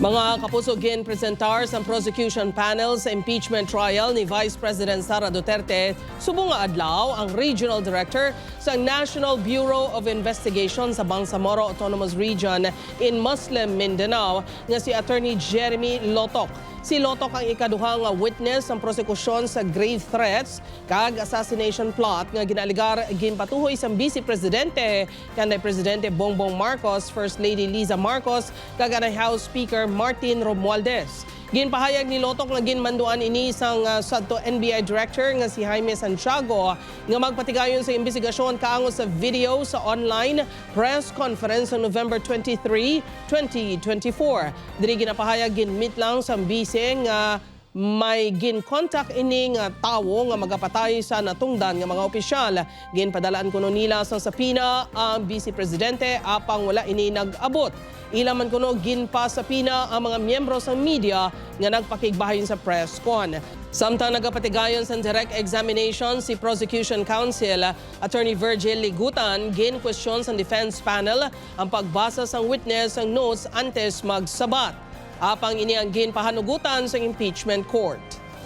Mga kapuso, presentar sa prosecution panel sa impeachment trial ni Vice President Sara Duterte subong nga adlaw ang Regional Director sa National Bureau of Investigation sa Bangsamoro Autonomous Region in Muslim Mindanao nga si Attorney Jeremy Lotoc. Si Lotoc ang ikaduhang witness ng prosekusyon sa grave threats kag assassination plot nga ginaligar ginpatuhoy sa Vice Presidente kanday Presidente Bongbong Marcos, First Lady Liza Marcos kag kanday House Speaker Martin Romualdez. Ginpahayag ni Lotoc nga ginmanduan ini sang sadto NBI Director nga si Jaime Santiago nga magpatigayon sa investigasyon kaangos sa video sa online press conference sa November 23, 2024. Diri ginapahayag ginmit lang sa bise nga may gin-contact ining tawo nga magapatay sa natungdan nga mga opisyal. Ginpadalaan kuno nila sa sapina ang Vice Presidente apang wala ini nag-abot. Ilaman kuno ginpasapina ang mga miyembro sa media nga nagpakigbahayon sa press con. Samtang nagapatigayon sa direct examination si Prosecution Counsel, Attorney Virgil Ligutan, gin-question sa defense panel ang pagbasa sa witness ang notes antes magsabat. Apang ini ang ginpahanugutan sa impeachment court.